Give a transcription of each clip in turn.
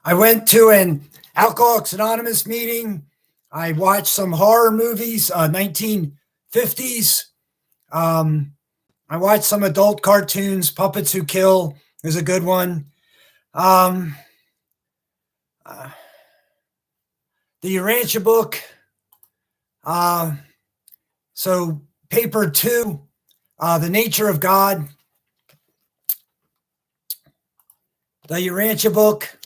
I went to an Alcoholics Anonymous meeting. I watched some horror movies, 1950s. I watched some adult cartoons. Puppets Who Kill is a good one. The Urantia book. So paper 2, The Nature of God. The Urantia book.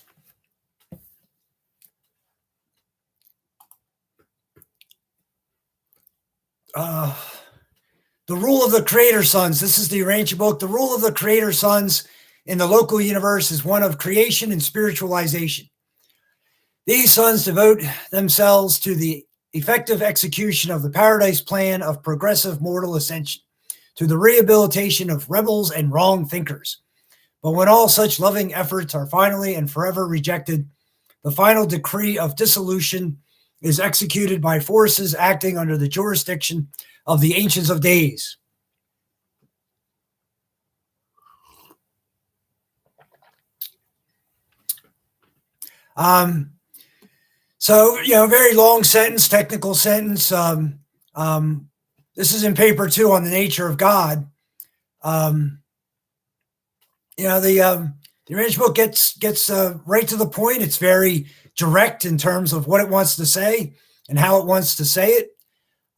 The Rule of the Creator Sons. This is the Urantia book. The Rule of the Creator Sons in the local universe is one of creation and spiritualization. These sons devote themselves to the effective execution of the paradise plan of progressive mortal ascension, to the rehabilitation of rebels and wrong thinkers. But when all such loving efforts are finally and forever rejected, the final decree of dissolution is executed by forces acting under the jurisdiction of the Ancients of Days. So, very long sentence, technical sentence. This is in paper 2 on the nature of God. The Urantia book gets right to the point. It's very direct in terms of what it wants to say and how it wants to say it.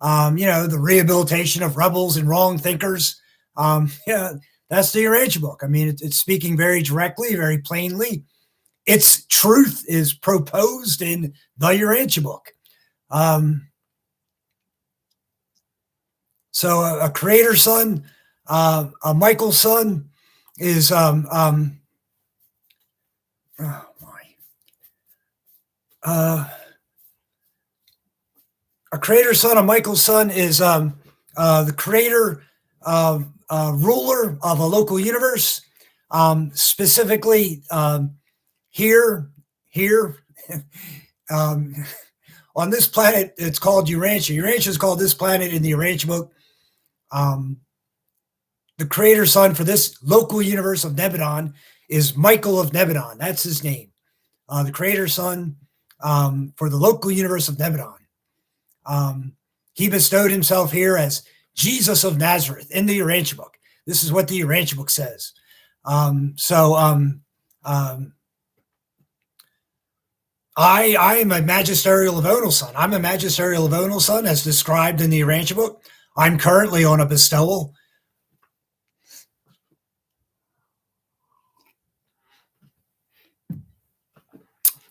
The rehabilitation of rebels and wrong thinkers. That's the Urantia book. I mean, it's speaking very directly, very plainly. Its truth is proposed in the Urantia book. So a creator son, a Michael son is a creator son, a Michael son is the creator ruler of a local universe, specifically here on this planet. It's called Urantia. Urantia is called this planet in the Urantia book. The creator son for this local universe of Nebadon is Michael of Nebadon. That's his name. The creator son for the local universe of Nebadon. He bestowed himself here as Jesus of Nazareth in the Urantia book. This is what the Urantia book says. I am a magisterial Livonal son. I'm a magisterial Livonal son as described in the Urantia book. I'm currently on a bestowal.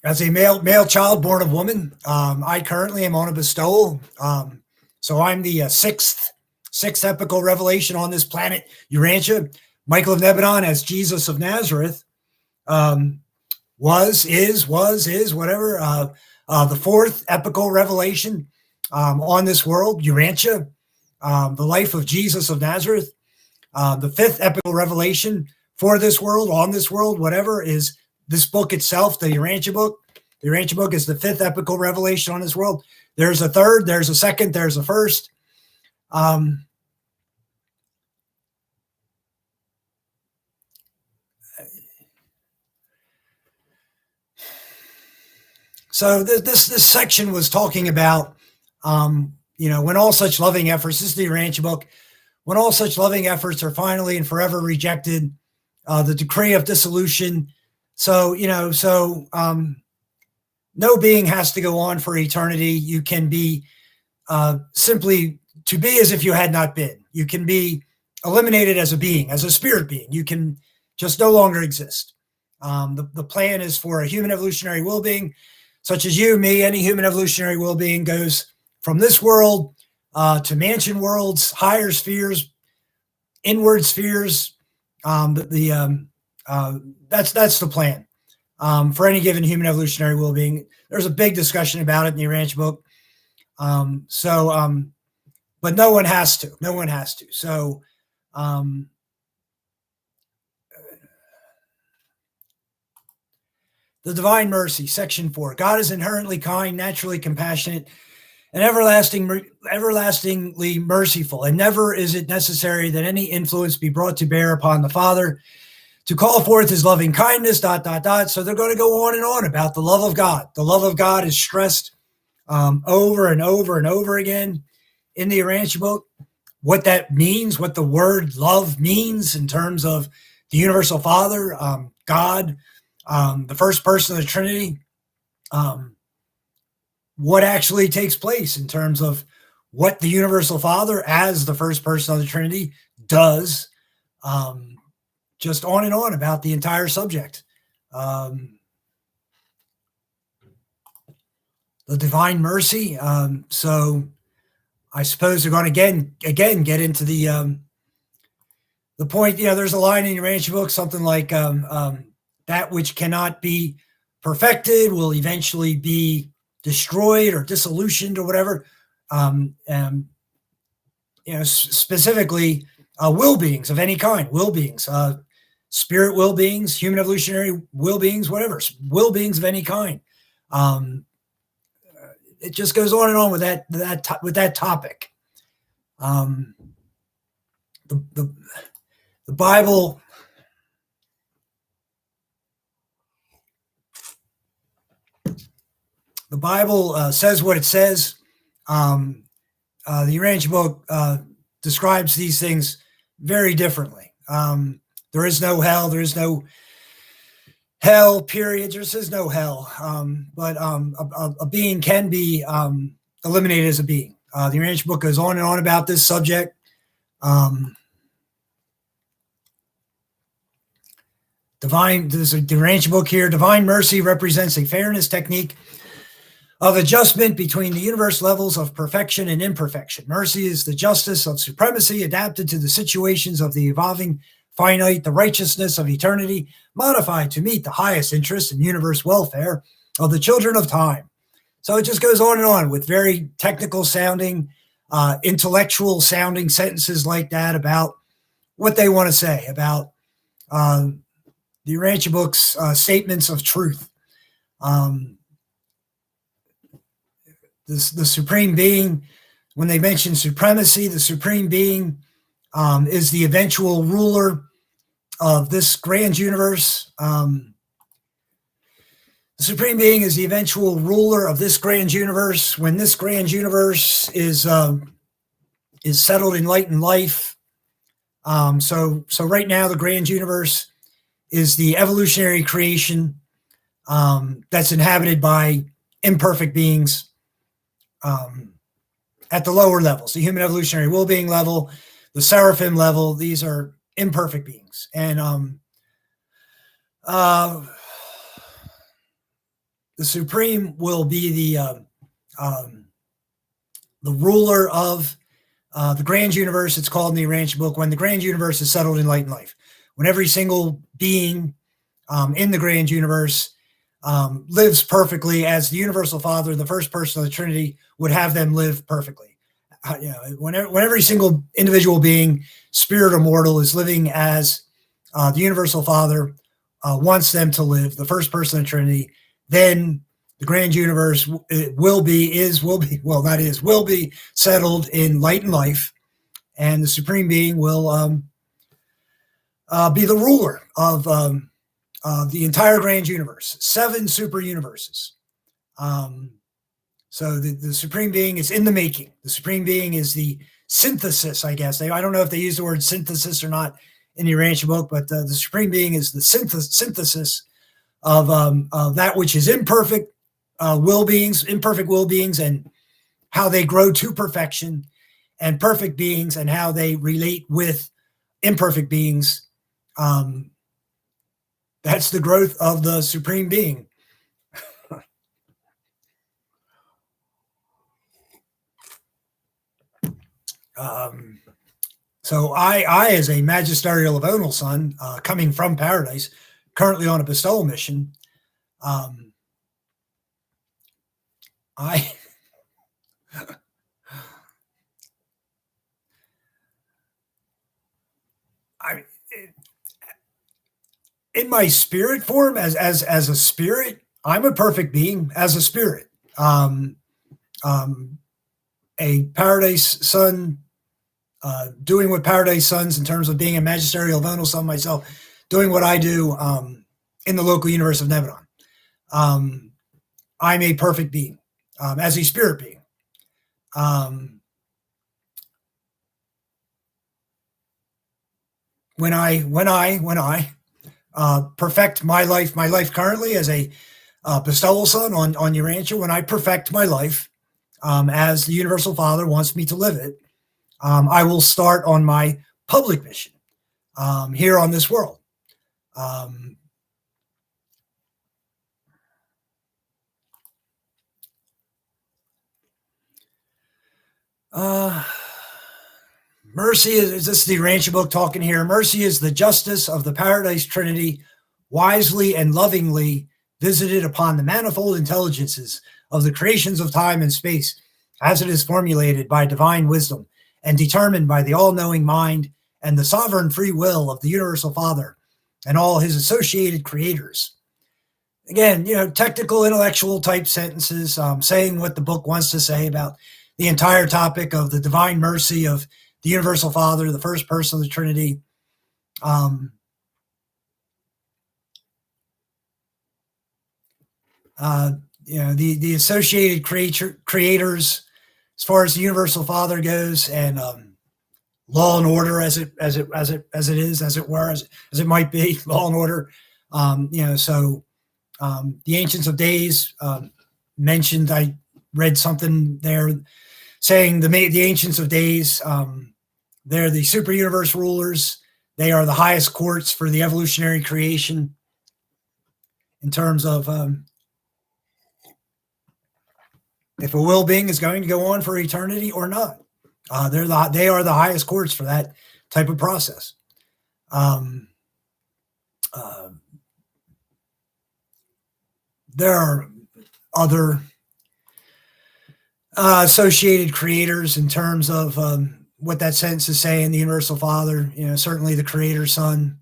As a male child born of woman, I currently am on a bestowal. So I'm the sixth epical revelation on this planet, Urantia. Michael of Nebadon as Jesus of Nazareth. Is, whatever. The fourth epical revelation on this world, Urantia, the life of Jesus of Nazareth. The fifth epical revelation for this world, on this world, whatever, is this book itself, the Urantia book. The Urantia book is the fifth epical revelation on this world. There's a third, there's a second, there's a first. So this section was talking about, when all such loving efforts, this is the Urantia book, when all such loving efforts are finally and forever rejected, the decree of dissolution. So, no being has to go on for eternity. You can be simply to be as if you had not been. You can be eliminated as a being, as a spirit being. You can just no longer exist. The plan is for a human evolutionary will being, such as you, me, any human evolutionary will being goes from this world to mansion worlds, higher spheres, inward spheres. That's the plan for any given human evolutionary will being. There's a big discussion about it in the Urantia book. But no one has to. No one has to. So, the Divine Mercy, Section 4. God is inherently kind, naturally compassionate, and everlastingly merciful, and never is it necessary that any influence be brought to bear upon the Father to call forth his loving kindness, ... So they're going to go on and on about the love of God. The love of God is stressed over and over and over again in the Urantia book. What that means, what the word love means in terms of the universal Father, God, the first person of the Trinity, what actually takes place in terms of what the universal Father as the first person of the Trinity does, just on and on about the entire subject. The divine mercy. So I suppose they're going to again get into the point. There's a line in your Urantia book, something like that which cannot be perfected will eventually be destroyed or dissolutioned or whatever. Specifically will beings of any kind, will beings, spirit will beings, human evolutionary will beings, whatever, will beings of any kind. It just goes on and on with that topic. The Bible, says what it says. The Urantia book describes these things very differently. There is no hell. There is no hell, period. There is no hell. But a being can be eliminated as a being. The Urantia book goes on and on about this subject. There's a Urantia book here. Divine mercy represents a fairness technique of adjustment between the universe levels of perfection and imperfection. Mercy is the justice of supremacy adapted to the situations of the evolving finite, the righteousness of eternity, modified to meet the highest interests in universe welfare of the children of time. So it just goes on and on with very technical sounding, intellectual sounding sentences like that about what they want to say about the Urantia book's statements of truth. The supreme being, when they mention supremacy, the supreme being is the eventual ruler of this grand universe. The supreme being is the eventual ruler of this grand universe. When this grand universe is settled in light and life. So right now the grand universe is the evolutionary creation that's inhabited by imperfect beings at the lower levels, the human evolutionary will being level, the seraphim level. These are imperfect beings. And the supreme will be the ruler of the grand universe. It's called in the Urantia book when the grand universe is settled in light and life. When every single being in the grand universe lives perfectly as the universal Father, the first person of the Trinity, would have them live perfectly. When every single individual being, spirit or mortal, is living as the universal Father wants them to live, the first person of the Trinity, then the grand universe will be settled in light and life, and the supreme being will be the ruler of the entire grand universe, 7 super universes. So the supreme being is in the making. The supreme being is the synthesis, I guess. I don't know if they use the word synthesis or not in the Urantia book, but the supreme being is the synthesis of that which is imperfect will beings, and how they grow to perfection, and perfect beings and how they relate with imperfect beings. That's the growth of the supreme being. So I, as a magisterial avonal son, coming from paradise, currently on a bestowal mission, in my spirit form, as a spirit, I'm a perfect being as a spirit. A paradise son, doing what paradise sons in terms of being a magisterial avonal son myself doing what I do in the local universe of Nebanon. I'm a perfect being, as a spirit being. When I perfect my life currently as a bestowal son on Urantia, when I perfect my life as the Universal Father wants me to live it, I will start on my public mission here on this world. Mercy is this is the Urantia book talking here. Mercy is the justice of the Paradise Trinity, wisely and lovingly visited upon the manifold intelligences of the creations of time and space, as it is formulated by divine wisdom and determined by the all-knowing mind and the sovereign free will of the Universal Father and all his associated creators. Again, technical, intellectual type sentences, saying what the book wants to say about the entire topic of the divine mercy of the Universal Father, the first person of the Trinity. The associated creators, as far as the Universal Father goes, and law and order, as it might be, law and order. So the Ancients of Days mentioned. I read something there saying the Ancients of Days. They're the super universe rulers. They are the highest courts for the evolutionary creation in terms of if a will being is going to go on for eternity or not. They are the highest courts for that type of process. There are other associated creators in terms of what that sentence is saying. The Universal Father, certainly the Creator Son.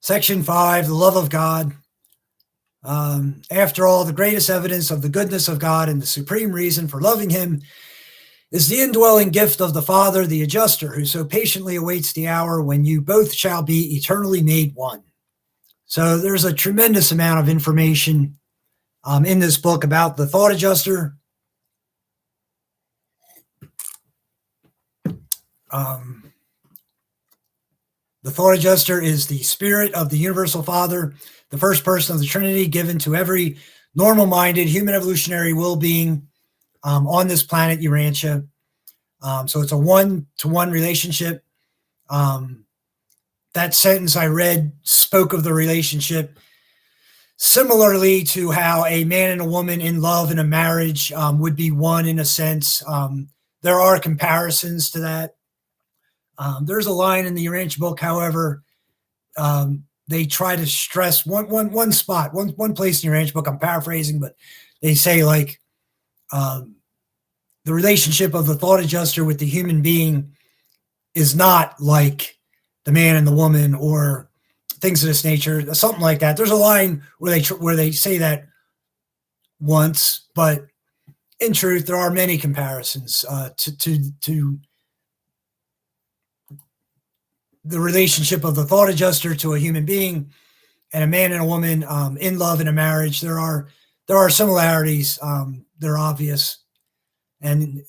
Section 5, the love of God. After all, the greatest evidence of the goodness of God and the supreme reason for loving him is the indwelling gift of the Father, the adjuster, who so patiently awaits the hour when you both shall be eternally made one. So there's a tremendous amount of information in this book about the thought adjuster. The thought adjuster is the spirit of the Universal Father, the first person of the Trinity, given to every normal-minded human evolutionary will being on this planet, Urantia. So it's a one-to-one relationship. That sentence I read spoke of the relationship similarly to how a man and a woman in love in a marriage would be one in a sense. There are comparisons to that. There's a line in the Urantia book, however, they try to stress one spot, one place in the Urantia book. I'm paraphrasing, but they say like the relationship of the thought adjuster with the human being is not like the man and the woman or things of this nature, something like that. There's a line where they say that once, but in truth, there are many comparisons to the relationship of the thought adjuster to a human being and a man and a woman in love in a marriage. There are similarities. They're obvious. And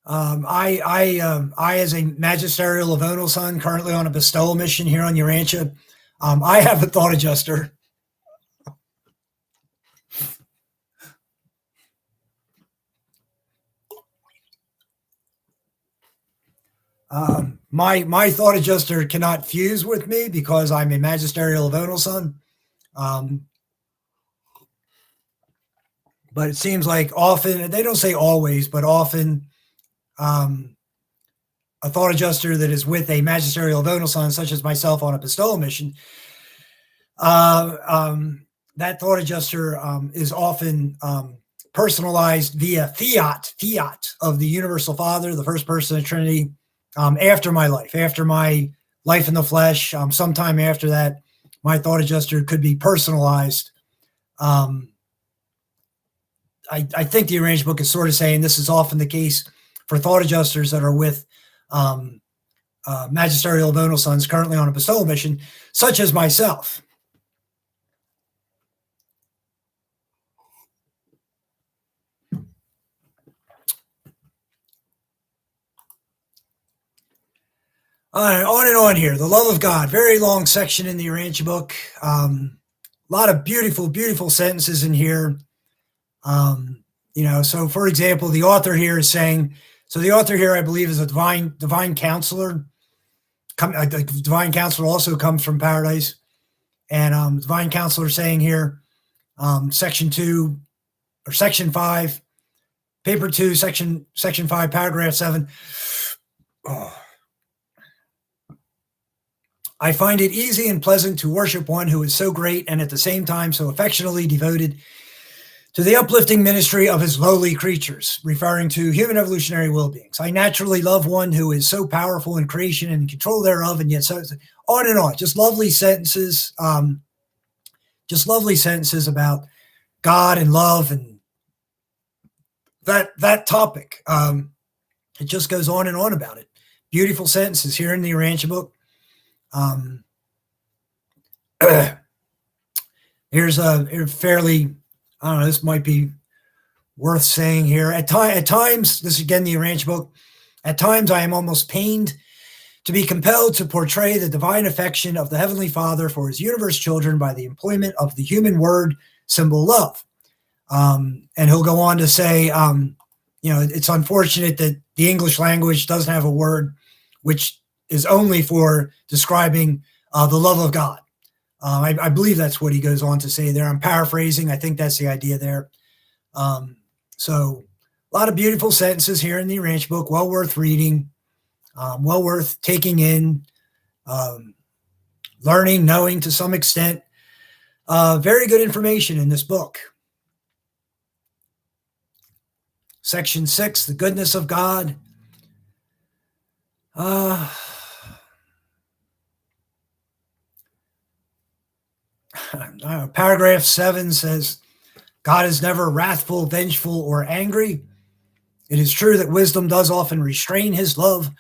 I, as a magisterial Avonal son, currently on a bestowal mission here on Urantia, I have a thought adjuster. My thought adjuster cannot fuse with me because I'm a magisterial Avonal son. But it seems like often, they don't say always, but often, a thought adjuster that is with a magisterial Avonal son, such as myself on a bestowal mission, that thought adjuster is often personalized via fiat of the Universal Father, the first person of the Trinity, after my life in the flesh. Sometime after that, my thought adjuster could be personalized. I think the Arranged Book is sort of saying this is often the case for thought adjusters that are with magisterial bonal sons currently on a bestowal mission, such as myself. On and on here. The love of God, very long section in the Urantia book. A lot of beautiful, beautiful sentences in here. So for example, the author here is saying, so the author here, I believe, is a divine counselor. Divine counselor also comes from paradise. And divine counselor saying here, section 2 or section 5, paper 2, section 5, paragraph 7. Oh. I find it easy and pleasant to worship one who is so great and at the same time so affectionately devoted to the uplifting ministry of his lowly creatures, referring to human evolutionary will beings. I naturally love one who is so powerful in creation and in control thereof, and yet so on and on. Just lovely sentences. Just lovely sentences about God and love and that topic. It just goes on and on about it. Beautiful sentences here in the Urantia book. Here's a fairly, I don't know, this might be worth saying here. At times, this is again the Urantia book, at times I am almost pained to be compelled to portray the divine affection of the Heavenly Father for his universe children by the employment of the human word symbol love. And he'll go on to say, it's unfortunate that the English language doesn't have a word which is only for describing the love of God. I believe that's what he goes on to say there. I'm paraphrasing. I think that's the idea there. So a lot of beautiful sentences here in the Urantia book, well worth reading, well worth taking in, learning, knowing to some extent. Very good information in this book. Section 6, the goodness of God. Paragraph 7 says, God is never wrathful, vengeful, or angry. It is true that wisdom does often restrain his love,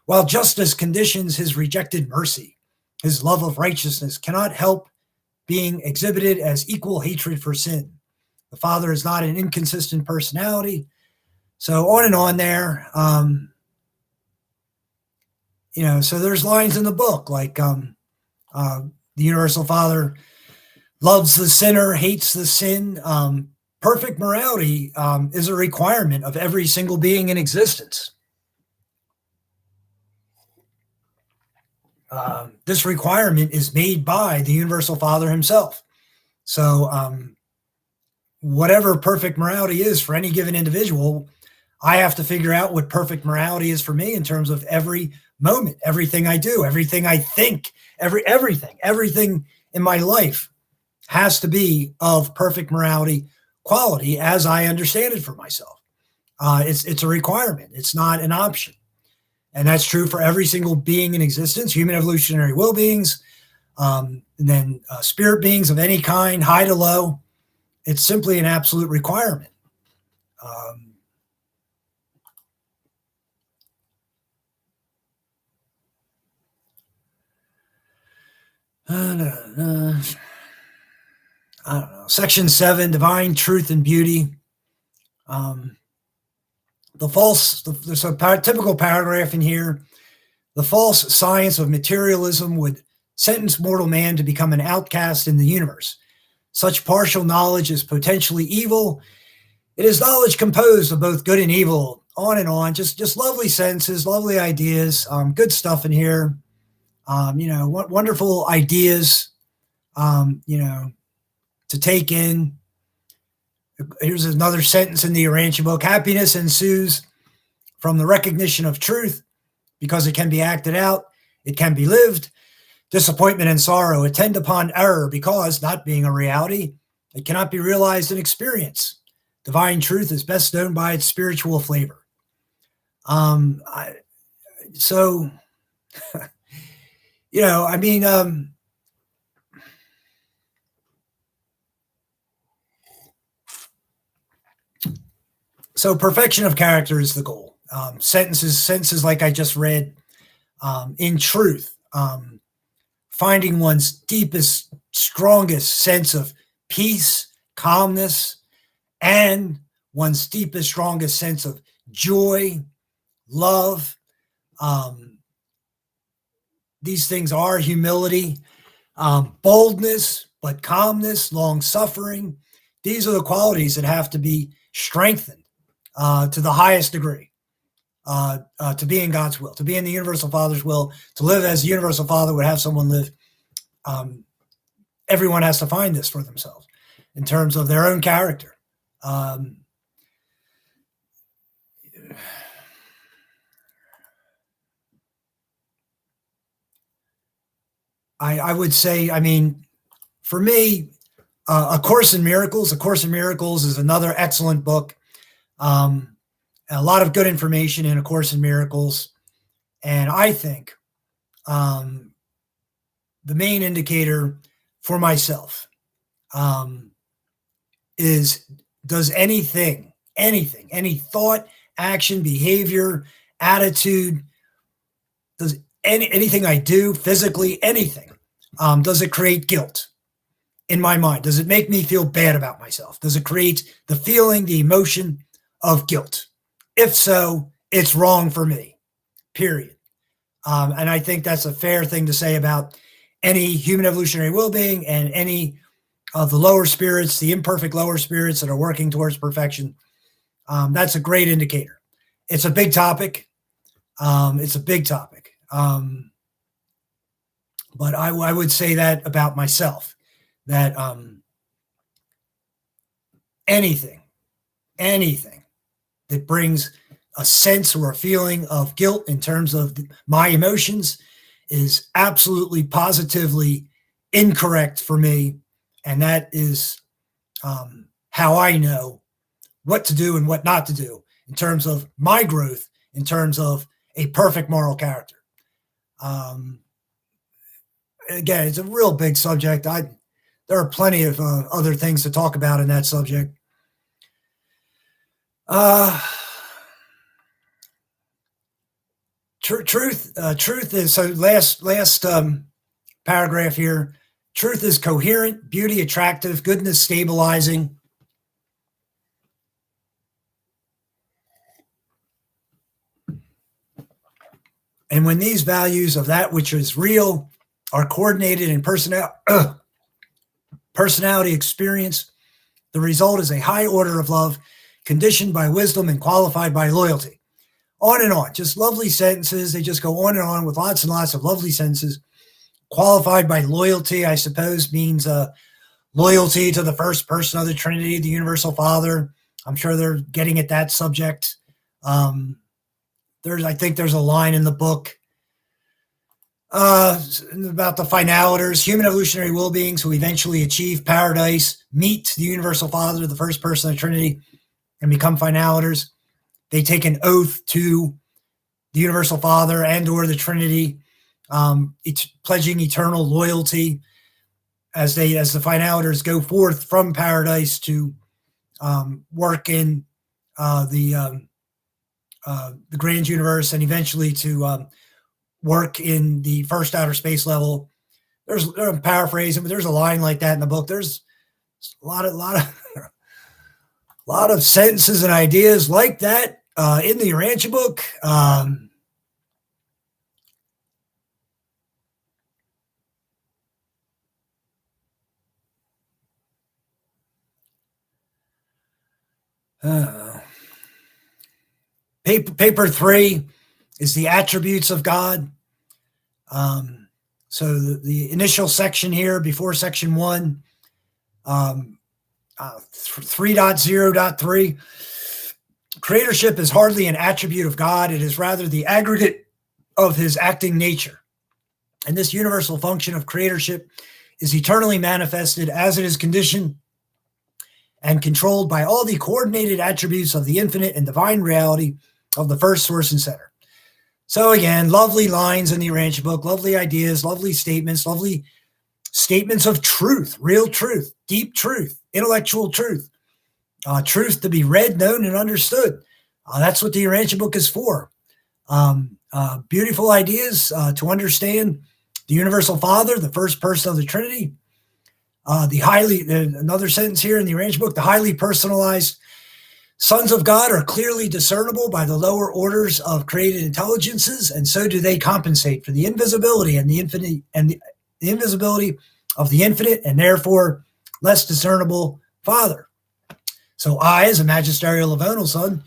while justice conditions his rejected mercy. His love of righteousness cannot help being exhibited as equal hatred for sin. The Father is not an inconsistent personality. So on and on there. So there's lines in the book like the Universal Father loves the sinner, hates the sin. Perfect morality is a requirement of every single being in existence. This requirement is made by the Universal Father himself. So whatever perfect morality is for any given individual, I have to figure out what perfect morality is for me in terms of every moment, everything I do, everything I think, everything in my life has to be of perfect morality quality as I understand it for myself. It's a requirement. It's not an option. And that's true for every single being in existence, human evolutionary will beings, and then spirit beings of any kind, high to low. It's simply an absolute requirement. I don't know. Section 7, divine truth and beauty. There's a typical paragraph in here. The false science of materialism would sentence mortal man to become an outcast in the universe. Such partial knowledge is potentially evil. It is knowledge composed of both good and evil. On and on. Just lovely sentences, lovely ideas. Good stuff in here. Wonderful ideas. To take in. Here's another sentence in the Urantia book. Happiness ensues from the recognition of truth because it can be acted out. It can be lived. Disappointment and sorrow attend upon error because, not being a reality, it cannot be realized in experience. Divine truth is best known by its spiritual flavor. So perfection of character is the goal. Sentences like I just read, in truth, finding one's deepest, strongest sense of peace, calmness, and one's deepest, strongest sense of joy, love. These things are humility, boldness, but calmness, long suffering. These are the qualities that have to be strengthened to the highest degree, to be in God's will, to be in the universal Father's will, to live as the universal Father would have someone live. Everyone has to find this for themselves in terms of their own character. I would say, I mean, for me, A Course in Miracles. A Course in Miracles is another excellent book. A lot of good information in A Course in Miracles. And I think the main indicator for myself is, does any thought, action, behavior, attitude, does anything I do physically, anything, does it create guilt in my mind? Does it make me feel bad about myself? Does it create the feeling, the emotion of guilt? If so, it's wrong for me, period. And I think that's a fair thing to say about any human evolutionary well-being and any of the lower spirits, the imperfect lower spirits that are working towards perfection. That's a great indicator. It's a big topic. But I would say that about myself, that anything that brings a sense or a feeling of guilt in terms of my emotions is absolutely positively incorrect for me. And that is how I know what to do and what not to do in terms of my growth, in terms of a perfect moral character. Again, it's a real big subject. There are plenty of other things to talk about in that subject. Truth is, so last paragraph here. Truth is coherent, beauty attractive, goodness stabilizing. And when these values of that which is real are coordinated in personality experience, the result is a high order of love, conditioned by wisdom and qualified by loyalty. On and on, just lovely sentences. They just go on and on with lots and lots of lovely sentences. Qualified by loyalty, I suppose, means loyalty to the first person of the Trinity, the Universal Father. I'm sure they're getting at that subject. I think there's a line in the book about the finaliters, human evolutionary will beings who eventually achieve paradise, meet the Universal Father, the first person of the Trinity, and become finaliters. They take an oath to the Universal Father and or the Trinity, pledging eternal loyalty as the finaliters go forth from paradise to work in the grand universe, and eventually to work in the first outer space level. I'm paraphrasing, but there's a line like that in the book. There's a lot of sentences and ideas like that in the Urantia book. Paper 3 is the attributes of God. So the initial section here before section 1, 3.0.3, creatorship is hardly an attribute of God. It is rather the aggregate of his acting nature. And this universal function of creatorship is eternally manifested as it is conditioned and controlled by all the coordinated attributes of the infinite and divine reality of the first source and center. So again, lovely lines in the Urantia book, lovely ideas, lovely statements of truth, real truth, deep truth, intellectual truth. truth to be read, known, and understood. That's what the Urantia book is for. Beautiful ideas to understand the universal Father, the first person of the Trinity. Another sentence here in the Urantia book, the highly personalized sons of God are clearly discernible by the lower orders of created intelligences, and so do they compensate for the invisibility and the infinite and the invisibility of the infinite and therefore less discernible Father. So I, as a magisterial Livonal son,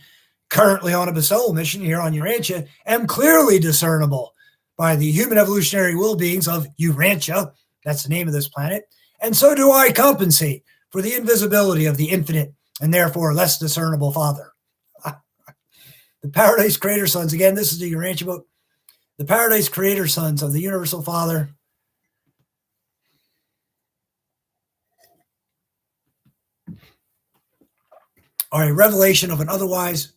currently on a bestowal mission here on Urantia, am clearly discernible by the human evolutionary will beings of Urantia. That's the name of this planet. And so do I compensate for the invisibility of the infinite and therefore less discernible Father. The Paradise Creator Sons, again, this is the Urantia book. The Paradise Creator Sons of the Universal Father. Are a revelation of an otherwise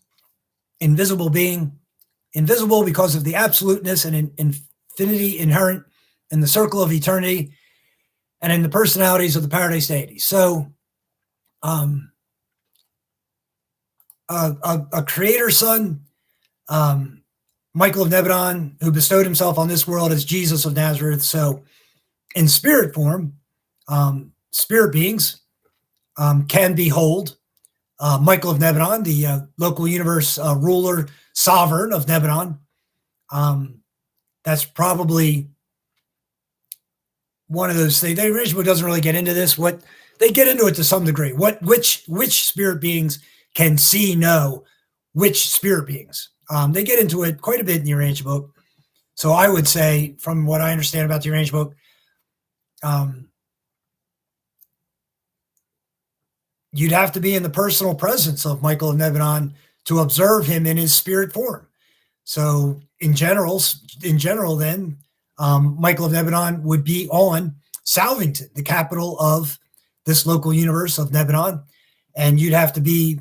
invisible being, invisible because of the absoluteness and infinity inherent in the circle of eternity and in the personalities of the Paradise deities. So, a creator son, Michael of Nebadon, who bestowed himself on this world as Jesus of Nazareth. So, in spirit form, spirit beings can behold Michael of Nebadon, the local universe ruler, sovereign of Nebadon. That's probably one of those things. The Urantia book doesn't really get into this. What they get into it to some degree. Which spirit beings can see, know which spirit beings. They get into it quite a bit in the Urantia book. So I would say, from what I understand about the Urantia book, you'd have to be in the personal presence of Michael of Nebadon to observe him in his spirit form. So in general, then Michael of Nebadon would be on Salvington, the capital of this local universe of Nebadon, and you'd have to be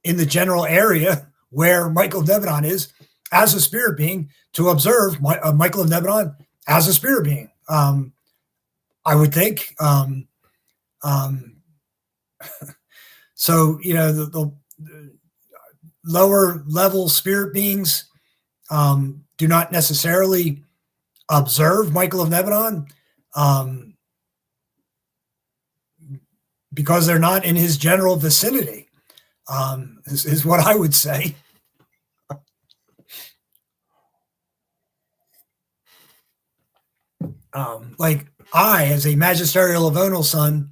in the general area where Michael of Nebadon is as a spirit being to observe Michael of Nebadon as a spirit being. I would think. So, the lower level spirit beings do not necessarily observe Michael of Nebadon because they're not in his general vicinity, is what I would say. Like I, as a magisterial Livonal son,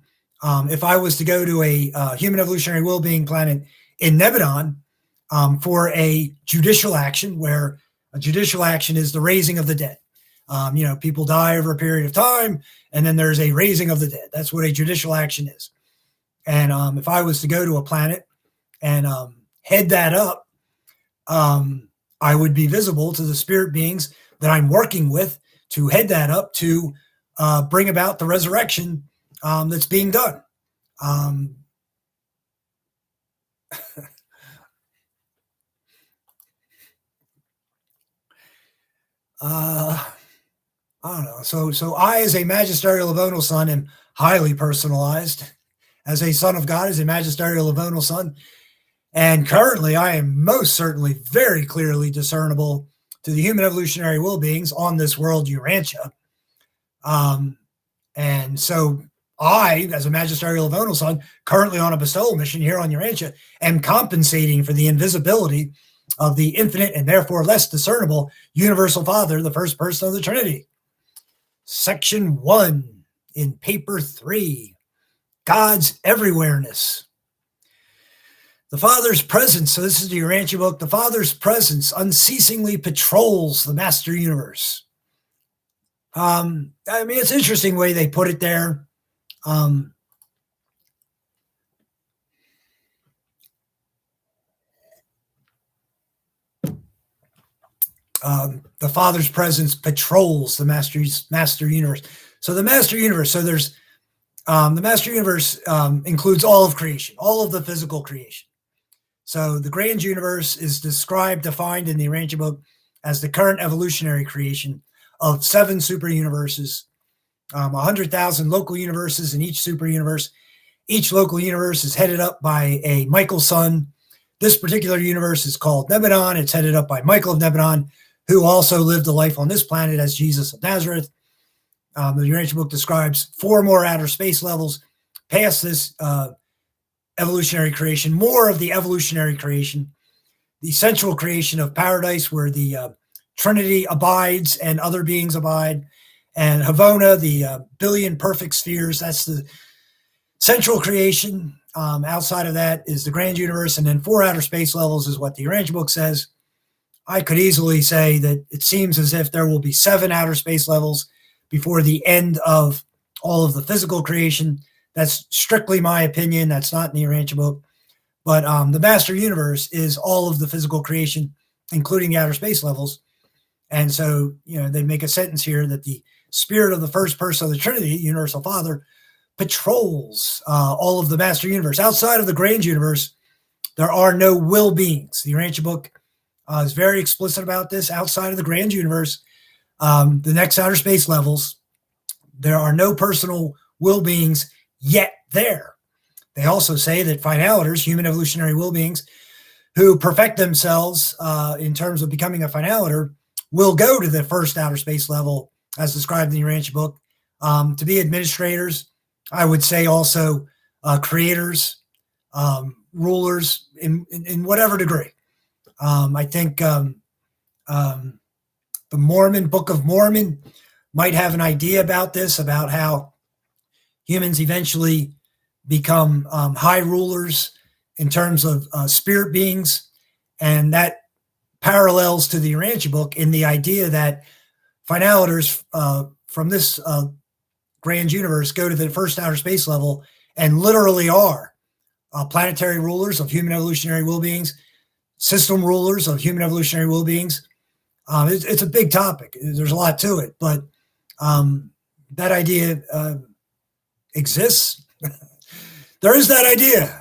if I was to go to a human evolutionary will being planet in Nebadon for a judicial action, where a judicial action is the raising of the dead. People die over a period of time, and then there's a raising of the dead. That's what a judicial action is. And if I was to go to a planet and head that up, I would be visible to the spirit beings that I'm working with to head that up to bring about the resurrection that's being done. I don't know. So I, as a magisterial Livonal son, am highly personalized. As a son of God, as a magisterial Livonal son, and currently I am most certainly very clearly discernible to the human evolutionary will beings on this world Urantia. And so I, as a magisterial Livonal son, currently on a bestowal mission here on Urantia, am compensating for the invisibility of the infinite and therefore less discernible universal Father, the first person of the Trinity. Section 1 in paper 3, God's everywhereness. The Father's presence, so this is the Urantia book, the Father's presence unceasingly patrols the master universe. It's an interesting way they put it there. The Father's presence patrols the master universe. So the master universe, so there's the master universe includes all of creation, all of the physical creation. So the grand universe is defined in the Urantia book as the current evolutionary creation of 7 super universes, 100,000 local universes in each super universe, each local universe is headed up by a Michael sun. This particular universe is called Nebadon. It's headed up by Michael of Nebadon, who also lived a life on this planet as Jesus of Nazareth. The Urantia book describes 4 more outer space levels past this evolutionary creation, more of the evolutionary creation, the central creation of paradise where the Trinity abides and other beings abide, and Havona, the billion perfect spheres. That's the central creation. Outside of that is the grand universe, and then 4 outer space levels is what the Urantia book says. I could easily say that it seems as if there will be 7 outer space levels before the end of all of the physical creation. That's strictly my opinion. That's not in the Urantia book. But the master universe is all of the physical creation, including the outer space levels. And so, they make a sentence here that the spirit of the first person of the Trinity, Universal Father, patrols all of the master universe. Outside of the grand universe, there are no will beings. The Urantia book is very explicit about this. Outside of the grand universe, the next outer space levels, there are no personal will beings yet there. They also say that finaliters, human evolutionary will beings, who perfect themselves in terms of becoming a finaliter, will go to the first outer space level, as described in the Urantia book, to be administrators. I would say also creators, rulers in whatever degree. I think the Book of Mormon might have an idea about this, about how humans eventually become high rulers in terms of spirit beings. And that parallels to the Urantia book in the idea that finaliters from this grand universe go to the first outer space level and literally are planetary rulers of human evolutionary will beings, system rulers of human evolutionary will beings. It's a big topic. There's a lot to it, but that idea exists. There is that idea.